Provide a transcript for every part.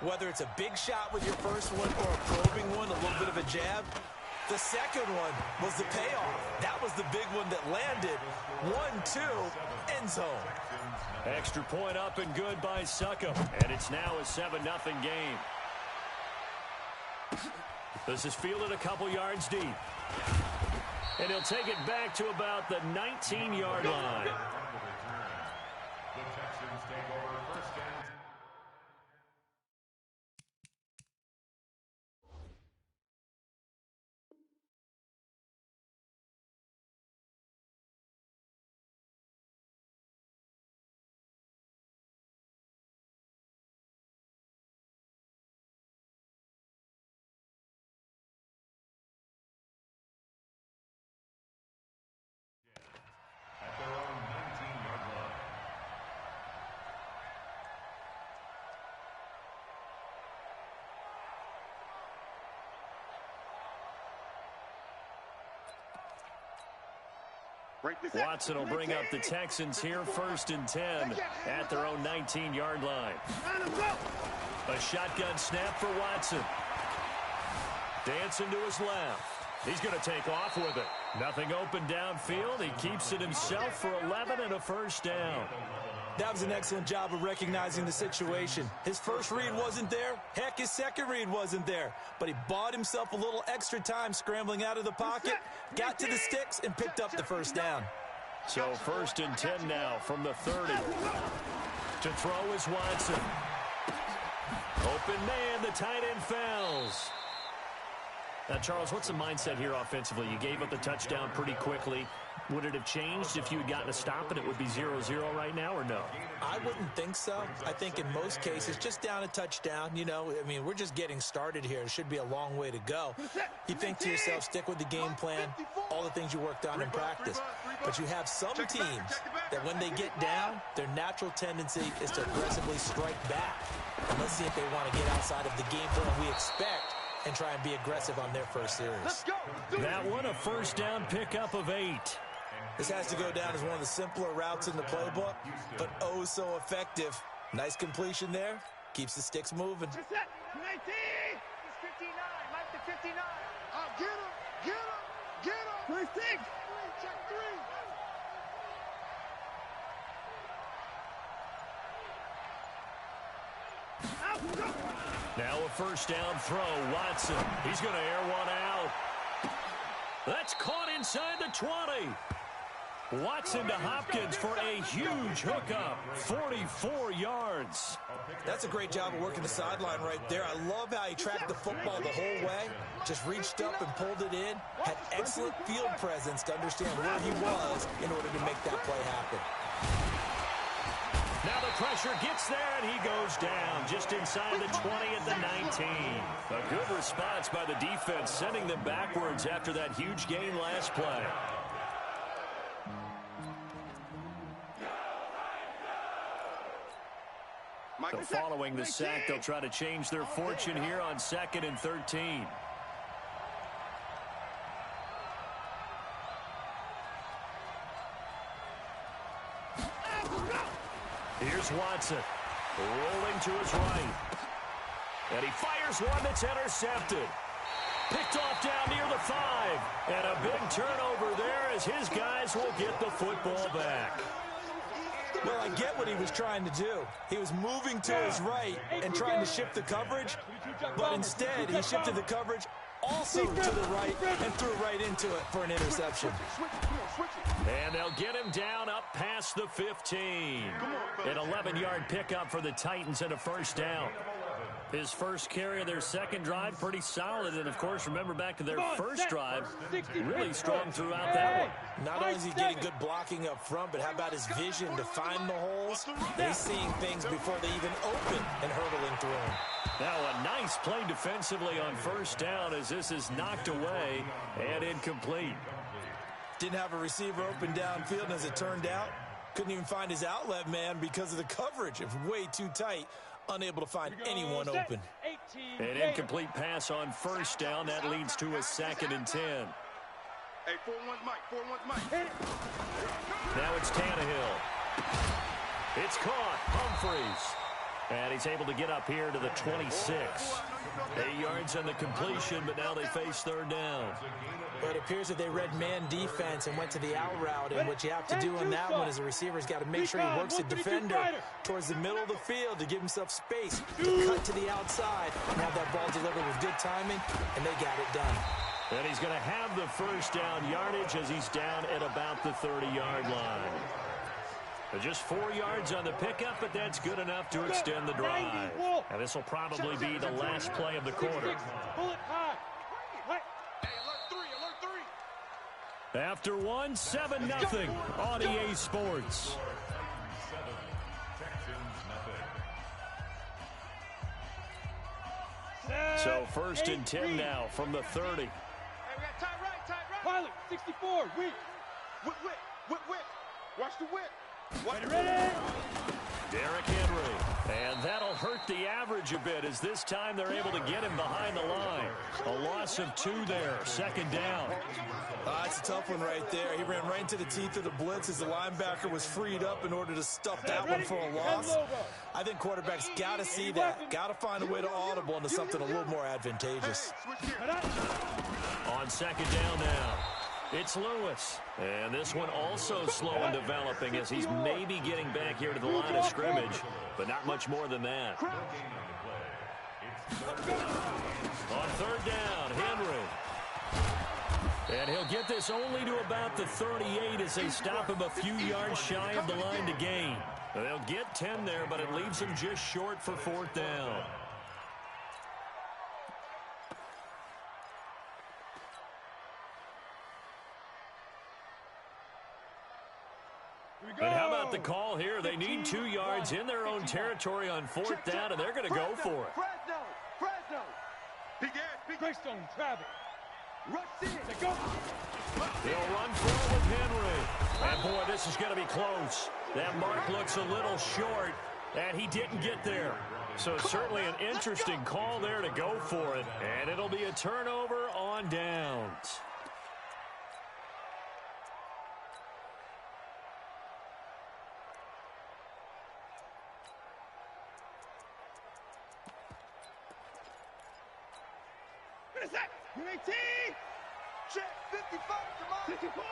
Whether it's a big shot with your first one or a probing one, a little bit of a jab, the second one was the payoff. That was the big one that landed. 1-2, end zone. Extra point up and good by Succop. And it's now a 7-0 game. This is fielded a couple yards deep. And he'll take it back to about the 19-yard line. The Texans take over first down. At their own 19-yard line. Watson will bring up the Texans here, 1st and 10 at their own 19-yard line. A shotgun snap for Watson. Dancing to his left. He's going to take off with it. Nothing open downfield. He keeps it himself for 11 and a first down. That was an excellent job of recognizing the situation. His first read wasn't there. Heck, his second read wasn't there. But he bought himself a little extra time scrambling out of the pocket, got to the sticks, and picked up the first down. So 1st and 10 now from the 30. To throw is Watson. Open man, the tight end fouls. Now, Charles, what's the mindset here offensively? You gave up the touchdown pretty quickly. Would it have changed if you had gotten a stop and it would be 0-0 right now, or no? I wouldn't think so. I think in most cases, just down a touchdown, you know, I mean, we're just getting started here. It should be a long way to go. You think to yourself, stick with the game plan, all the things you worked on in practice. But you have some teams that when they get down, their natural tendency is to aggressively strike back. And let's see if they want to get outside of the game plan we expect and try and be aggressive on their first series. That one, a first down pickup of 8. This has to go down as one of the simpler routes in the playbook, but oh so effective. Nice completion there. Keeps the sticks moving. 19. It's 59. Mike to 59. Get him. Get him. Get him. 26. Check 3. Now a first down throw. Watson. He's going to air one out. That's caught inside the 20. Watson to Hopkins for a huge hookup. 44 yards. That's a great job of working the sideline right there. I love how he tracked the football the whole way. Just reached up and pulled it in. Had excellent field presence to understand where he was in order to make that play happen. Now the pressure gets there, and he goes down just inside the 20 at the 19. A good response by the defense, sending them backwards after that huge gain last play. So following the sack, they'll try to change their fortune here on 2nd and 13. Here's Watson, rolling to his right. And he fires one that's intercepted. Picked off down near the 5. And a big turnover there as his guys will get the football back. Well, I get what he was trying to do. He was moving to his right and trying to shift the coverage, but instead he shifted the coverage also to the right and threw right into it for an interception. And they'll get him down up past the 15. An 11-yard pickup for the Titans and a first down. His first carry of their second drive, pretty solid. And, of course, remember back to their first drive, really strong throughout that one. Not only is he getting good blocking up front, but how about his vision to find the holes? He's seeing things before they even open and hurdling through them. Now a nice play defensively on first down as this is knocked away and incomplete. Didn't have a receiver open downfield, and as it turned out, couldn't even find his outlet man because of the coverage. It was way too tight. Unable to find anyone open. An incomplete pass on first down. That leads to a 2nd and 10. Hey, 4-1's Mike. 4-1's Mike. Now it's Tannehill. It's caught. Humphreys. And he's able to get up here to the 26. 8 yards on the completion, but now they face third down. But it appears that they read man defense and went to the out route. And what you have to do on that one is the receiver's got to make sure he works the defender towards the middle of the field to give himself space to cut to the outside and have that ball delivered with good timing, and they got it done. And he's going to have the first down yardage as he's down at about the 30-yard line. Just 4 yards on the pickup, but that's good enough to extend the drive. And this will probably be the last play of the quarter. After one, 7-0 on EA Sports. So first and 10 now from the 30. Pilot, 64, whip. Watch the whip. Ready? Derrick Henry. And that'll hurt the average a bit as this time they're able to get him behind the line. A loss of 2 there, second down. It's a tough one right there. He ran right into the teeth of the blitz as the linebacker was freed up in order to stuff that one for a loss. I think quarterbacks got to see that. Got to find a way to audible into something a little more advantageous. On second down now, it's Lewis. And this one also slow in developing as he's maybe getting back here to the line of scrimmage, but not much more than that. On third down, Henry. And he'll get this only to about the 38 as they stop him a few yards shy of the line to gain. They'll get 10 there, but it leaves him just short for fourth down. And how about the call here? They need 2 yards in their own territory on fourth down, and they're going to go for it. Fresno. Greystone, Travis. They'll run for it with Henry. And, boy, this is going to be close. That mark looks a little short, and he didn't get there. So certainly an interesting call there to go for it. And it'll be a turnover on downs. Check 55, 54.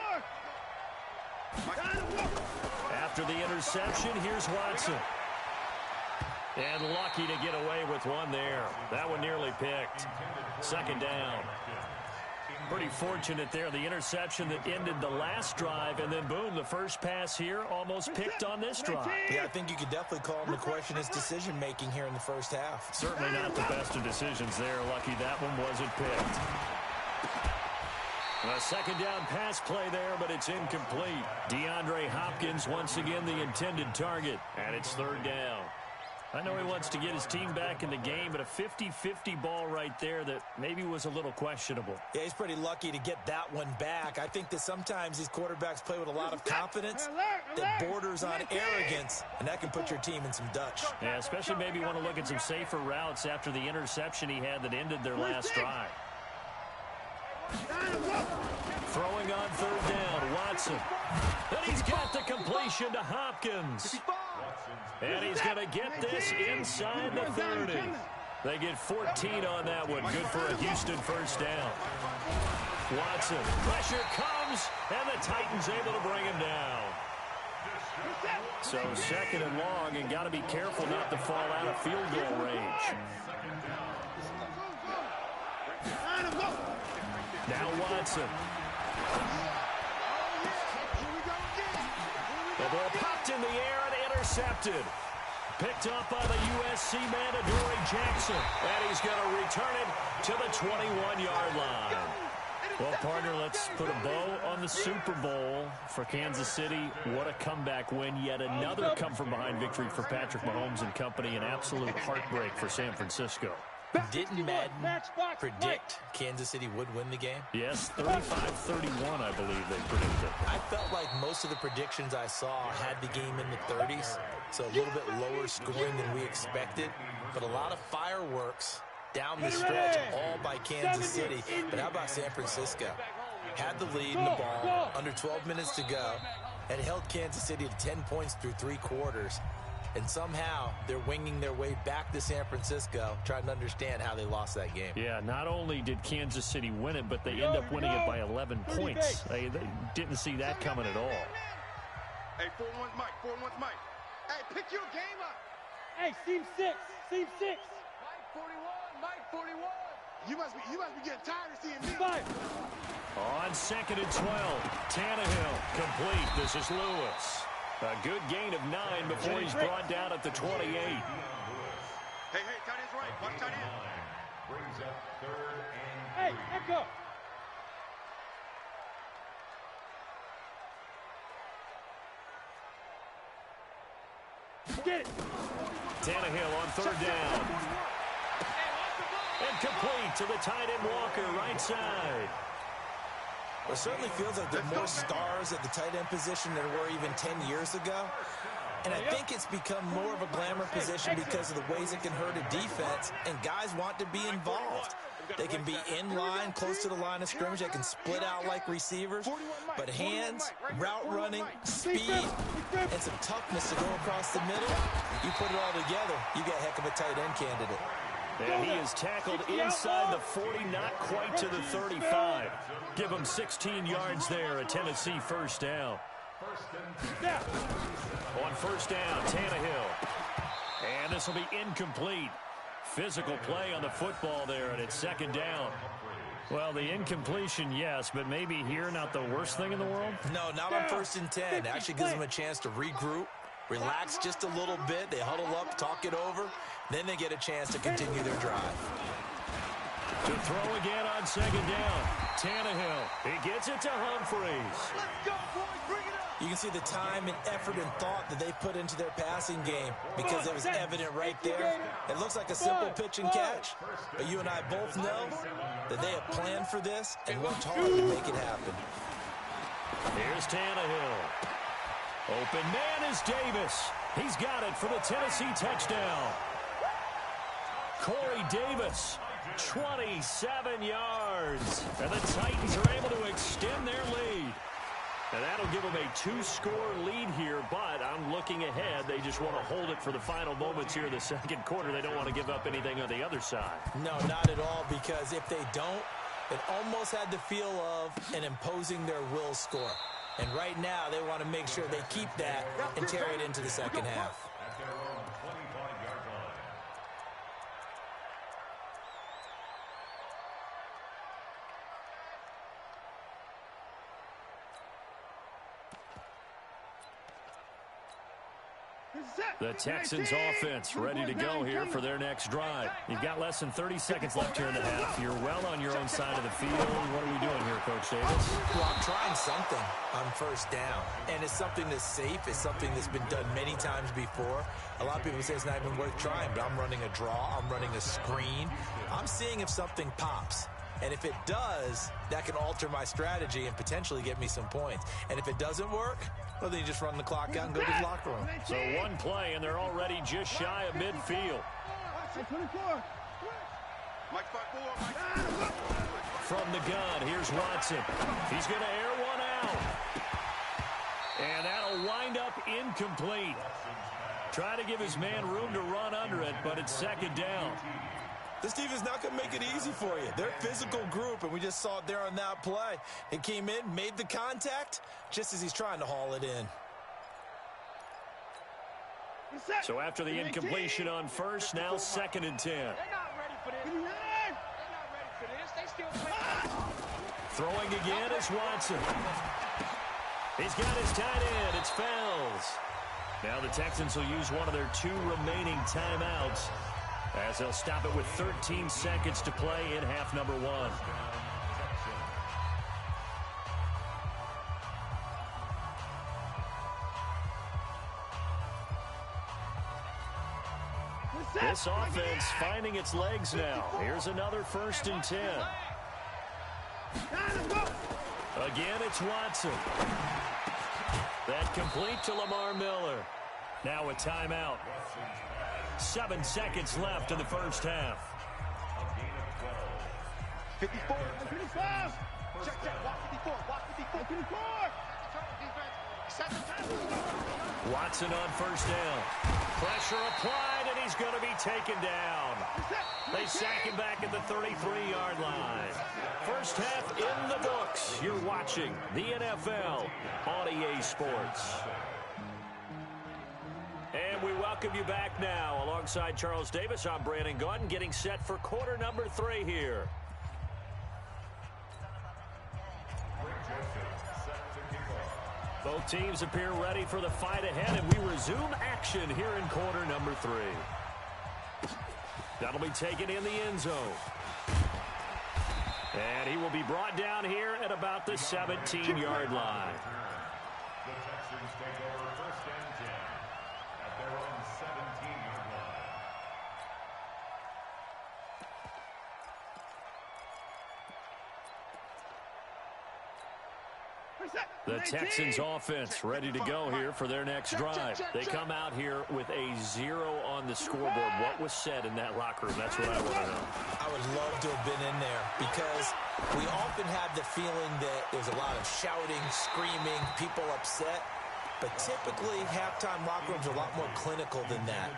After the interception, here's Watson. And lucky to get away with one there. That one nearly picked. Second down. Pretty fortunate there. The interception that ended the last drive, and then boom, the first pass here almost picked on this drive. Yeah, I think you could definitely call him to question his decision-making here in the first half. Certainly not the best of decisions there. Lucky that one wasn't picked. A second down pass play there, but it's incomplete. DeAndre Hopkins once again the intended target, and it's third down. I know he wants to get his team back in the game, but a 50-50 ball right there that maybe was a little questionable. Yeah, he's pretty lucky to get that one back. I think that sometimes these quarterbacks play with a lot of confidence that borders on arrogance, and that can put your team in some Dutch. Yeah, especially maybe want to look at some safer routes after the interception he had that ended their last drive. Throwing on third down, Watson. And he's got the completion to Hopkins. And he's going to get this inside the 30. They get 14 on that one. Good for a Houston first down. Watson, pressure comes, and the Titans able to bring him down. So second and long, and got to be careful not to fall out of field goal range. Now Watson. The ball popped in the air and intercepted. Picked up by the USC man, Adoree Jackson. And he's going to return it to the 21-yard line. Well, partner, let's put a bow on the Super Bowl for Kansas City. What a comeback win. Yet another come-from-behind victory for Patrick Mahomes and company. An absolute heartbreak for San Francisco. Didn't Madden predict Kansas City would win the game? Yes, 35-31, I believe they predicted. I felt like most of the predictions I saw had the game in the 30s, so a little bit lower scoring than we expected, but a lot of fireworks down the stretch, all by Kansas City. But how about San Francisco? Had the lead in the ball, under 12 minutes to go, and held Kansas City to 10 points through 3 quarters. and somehow they're winging their way back to San Francisco, trying to understand how they lost that game. Yeah, not only did Kansas City win it, but they end up winning it by 11 points. They didn't see that coming at all. Hey, 4-1's Mike. 4-1's Mike. Hey, pick your game up. Hey, seam 6. Seam 6. Mike 41. Mike 41. You must be getting tired of seeing me. 5. On 2nd and 12, Tannehill complete. This is Lewis. A good gain of 9 before he's brought down at the 28. Hey, tight end's right. Watch tight end. Brings up 3rd and 3. Hey, echo. Get it. Tannehill on 3rd down. And complete to the tight end Walker, right side. It certainly feels like there are more stars at the tight end position than there were even 10 years ago. And I think it's become more of a glamour position because of the ways it can hurt a defense, and guys want to be involved. They can be in line, close to the line of scrimmage. They can split out like receivers. But hands, route running, speed, and some toughness to go across the middle, you put it all together, you get a heck of a tight end candidate. And he is tackled inside the 40, not quite to the 35. Give him 16 yards there, a Tennessee first down. On 1st down, Tannehill. And this will be incomplete. Physical play on the football there, and it's 2nd down. Well, the incompletion, yes, but maybe here not the worst thing in the world? No, not on 1st and 10. It actually gives them a chance to regroup, relax just a little bit. They huddle up, talk it over. Then they get a chance to continue their drive. To throw again on 2nd down. Tannehill. He gets it to Humphreys. Let's go, boys. Bring it up. You can see the time and effort and thought that they put into their passing game because it was evident right there. It looks like a simple pitch and catch, but you and I both know that they have planned for this and worked hard to make it happen. Here's Tannehill. Open man is Davis. He's got it for the Tennessee touchdown. Corey Davis, 27 yards. And the Titans are able to extend their lead. And that'll give them a 2-score lead here, but I'm looking ahead. They just want to hold it for the final moments here in the 2nd quarter. They don't want to give up anything on the other side. No, not at all, because if they don't, it almost had the feel of an imposing their will score. And right now, they want to make sure they keep that and carry it into the 2nd half. At their own 25-yard line. The Texans offense ready to go here for their next drive. You've got less than 30 seconds left here in the half. You're well on your own side of the field. What are we doing here, Coach Davis? Well, I'm trying something on 1st down, and it's something that's safe. It's something that's been done many times before. A lot of people say it's not even worth trying, but I'm running a draw. I'm running a screen. I'm seeing if something pops. And if it does, that can alter my strategy and potentially get me some points. And if it doesn't work, well, then you just run the clock out and go to the locker room. So one play, and they're already just shy of midfield. From the gun, here's Watson. He's going to air one out. And that'll wind up incomplete. Try to give his man room to run under it, but it's 2nd down. This defense not going to make it easy for you. They're a physical group, and we just saw it there on that play. He came in, made the contact, just as he's trying to haul it in. So after the incompletion on 1st, now 2nd and 10. They're not ready for this. They're not ready for this. They still play. Throwing again is Watson. He's got his tight end. It's Fells. Now the Texans will use one of their 2 remaining timeouts, as they'll stop it with 13 seconds to play in half number 1. This offense finding its legs now. Here's another 1st and 10. Again, it's Watson. That complete to Lamar Miller. Now a timeout. 7 seconds left in the 1st half. 54. 55. Check, walk 54. Walk 54. 54. Watson on first down. Pressure applied, and he's going to be taken down. They sack him back at the 33-yard line. First half in the books. You're watching the NFL on EA Sports. And we welcome you back now. Alongside Charles Davis, I'm Brandon Gaudin, getting set for quarter number 3 here. Both teams appear ready for the fight ahead, and we resume action here in quarter number 3. That'll be taken in the end zone. And he will be brought down here at about the 17-yard line. The Texans take over first and 10 at their own 17-yard line. The Texans offense ready to go here for their next drive. They come out here with a 0 on the scoreboard. What was said in that locker room? That's what I want to know. I would love to have been in there because we often have the feeling that there's a lot of shouting, screaming, people upset. But typically, halftime locker rooms are a lot more clinical than that.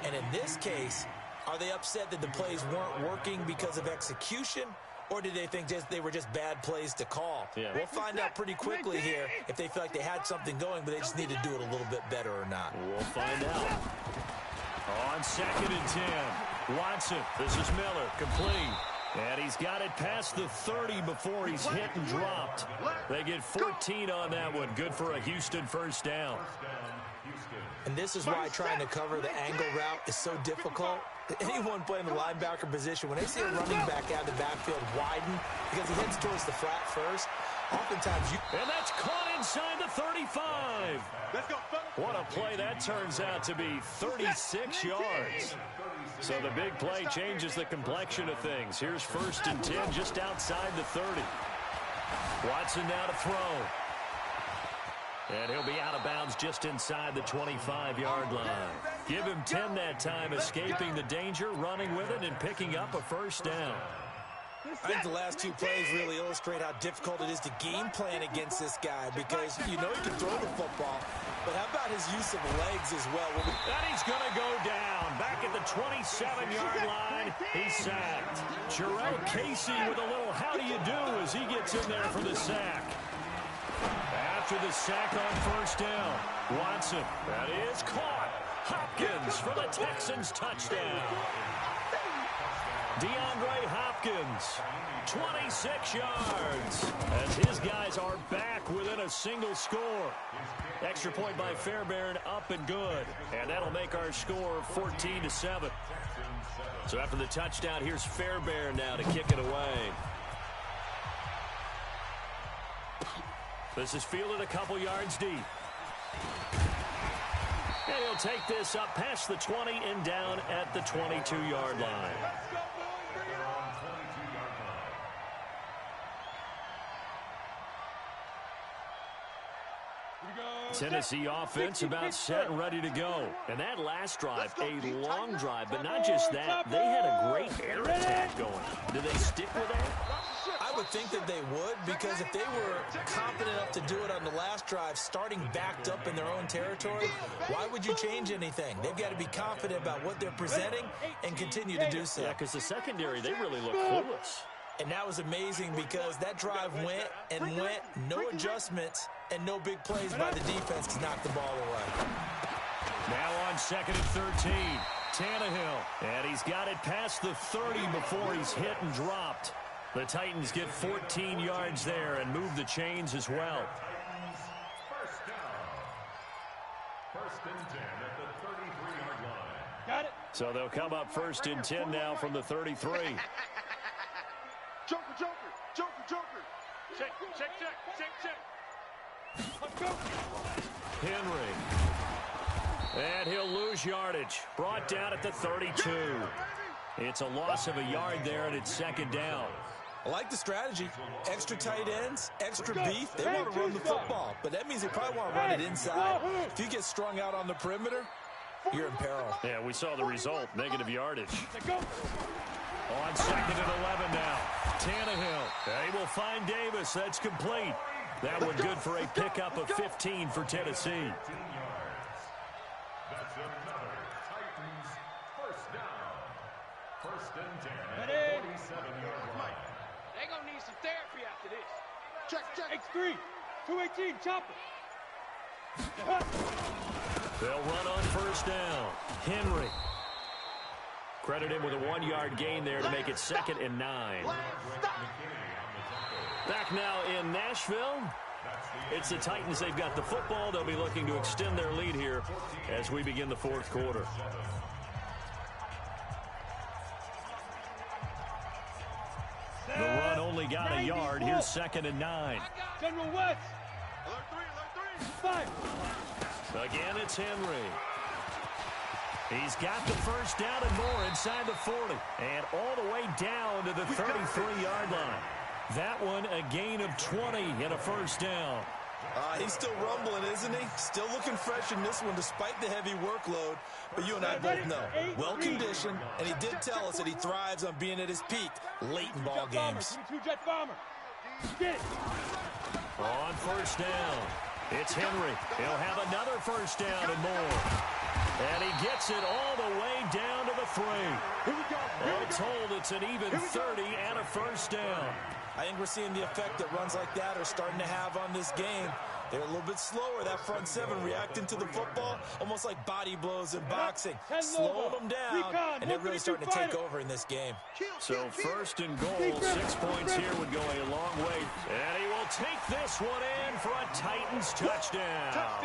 And in this case, are they upset that the plays weren't working because of execution? Or did they think they were just bad plays to call? Yeah. We'll find out pretty quickly here if they feel like they had something going, but they just need to do it a little bit better or not. We'll find out. On 2nd and 10. Watson, this is Miller, complete. And he's got it past the 30 before he's hit and dropped. They get 14 on that one. Good for a Houston first down. And this is why trying to cover the angle route is so difficult. Anyone playing the linebacker position, when they see a running back out of the backfield widen because he heads towards the flat first, oftentimes you... And that's caught inside the 35. What a play that turns out to be, 36 yards. So the big play changes the complexion of things. Here's 1st and 10 just outside the 30. Watson now to throw. And he'll be out of bounds just inside the 25-yard line. Give him 10 that time, escaping the danger, running with it, and picking up a first down. I think the last 2 plays really illustrate how difficult it is to game plan against this guy because you know he can throw the football, but how about his use of legs as well? And he's going to go down. Back at the 27-yard line, he's sacked. Jarrell Casey with a little how do you do as he gets in there for the sack. After the sack on first down, Watson, that is caught. Hopkins for the Texans touchdown. DeAndre Hopkins, 26 yards, as his guys are back within a single score. Extra point by Fairbairn, up and good. And that'll make our score 14-7. So after the touchdown, here's Fairbairn now to kick it away. This is fielded a couple yards deep. And he'll take this up past the 20 and down at the 22-yard line. Tennessee offense about set and ready to go. And that last drive, a long drive, but not just that. They had a great air attack going. Do they stick with that? I would think that they would, because if they were confident enough to do it on the last drive, starting backed up in their own territory, why would you change anything? They've got to be confident about what they're presenting and continue to do so. Yeah, because the secondary, they really look clueless. And that was amazing because that drive went and went, no adjustments, and no big plays by the defense to knock the ball away. Now on 2nd and 13, Tannehill. And he's got it past the 30 before he's hit and dropped. The Titans get 14 yards there and move the chains as well. First down. 1st and 10 at the 33-yard line. Got it. So they'll come up 1st and 10 now from the 33. Joker, Joker, Joker, Joker. Check, check, check, check, check. Let's go. Henry. And he'll lose yardage. Brought down at the 32. It's a loss of a yard there, and it's 2nd down. I like the strategy. Extra tight ends, extra beef. They want to run the football, but that means they probably want to run it inside. If you get strung out on the perimeter, you're in peril. Yeah, we saw the result, negative yardage. On 2nd and 11 now. Tannehill. They will find Davis. That's complete. That one good for a pickup of 15 for Tennessee. 15 yards. That's another Titans first down. First and 10 at the 47-yard line. They're going to need some therapy after this. Check. X3, 218, chopper. They'll run on first down. Henry. Credit him with a 1-yard gain there to make it 2nd and 9. Back now in Nashville. It's the Titans. They've got the football. They'll be looking to extend their lead here as we begin the 4th quarter. The run only got a yard. Here's 2nd and 9. General West. Alert 3. Again, it's Henry. He's got the first down and more inside the 40. And all the way down to the 33-yard line. That one a gain of 20 and a first down. He's still rumbling, isn't he? Still looking fresh in this one despite the heavy workload. But you and I both know, well-conditioned, and he did tell us that he thrives on being at his peak late in ball games. On first down, it's Henry. He'll have another first down and more. And he gets it all the way down to the 3. All told, it's an even 30 and a first down. I think we're seeing the effect that runs like that are starting to have on this game. They're a little bit slower, that front 7 reacting to the football, almost like body blows in boxing. Slowing them down, and they're really starting to take over in this game. So first and goal, 6 points here would go a long way. And he will take this one in for a Titans touchdown.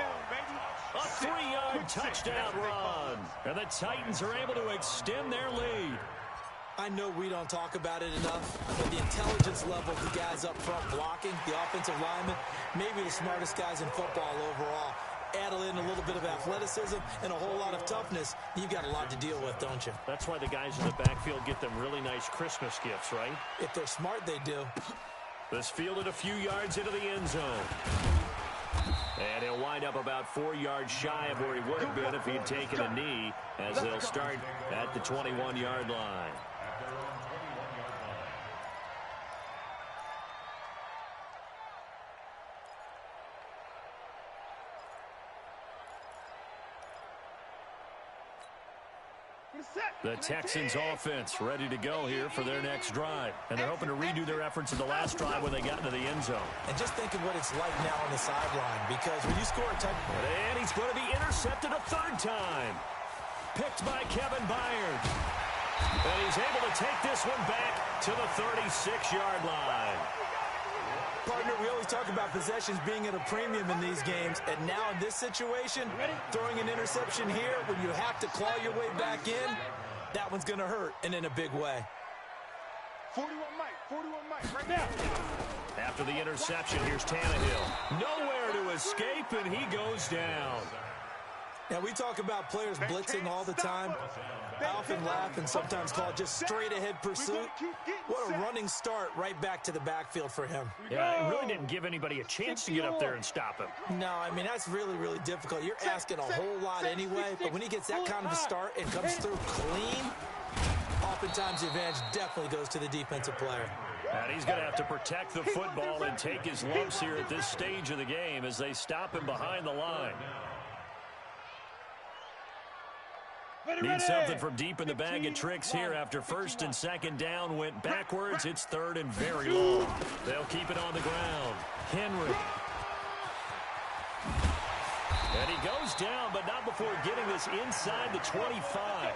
A 3-yard touchdown run. And the Titans are able to extend their lead. I know we don't talk about it enough, but the intelligence level of the guys up front blocking, the offensive linemen, maybe the smartest guys in football overall. Add in a little bit of athleticism and a whole lot of toughness, you've got a lot to deal with, don't you? That's why the guys in the backfield get them really nice Christmas gifts, right? If they're smart, they do. This fielded a few yards into the end zone. And he'll wind up about 4 yards shy of where he would have been if he'd taken a knee, as they'll start at the 21-yard line. The Texans offense ready to go here for their next drive. And they're hoping to redo their efforts in the last drive when they got into the end zone. And just think of what it's like now on the sideline, because when you score a touchdown... And he's going to be intercepted a 3rd time. Picked by Kevin Byard. And he's able to take this one back to the 36-yard line. Partner, we always talk about possessions being at a premium in these games, and now in this situation, throwing an interception here when you have to claw your way back in, that one's going to hurt, and in a big way. 41 Mike, right now. After the interception, here's Tannehill. Nowhere to escape, and he goes down. Now, we talk about players blitzing all the time. I often laugh and sometimes call it just straight-ahead pursuit. What a running start right back to the backfield for him. Yeah, it really didn't give anybody a chance to get up there and stop him. No, I mean, that's really, really difficult. You're asking a whole lot anyway, but when he gets that kind of a start and comes through clean, oftentimes the advantage definitely goes to the defensive player. And he's going to have to protect the football and take his lumps here at this stage of the game as they stop him behind the line. Need something from deep in the bag of tricks here after 1st and 2nd down went backwards. It's 3rd and very long. They'll keep it on the ground. Henry. And he goes down, but not before getting this inside the 25.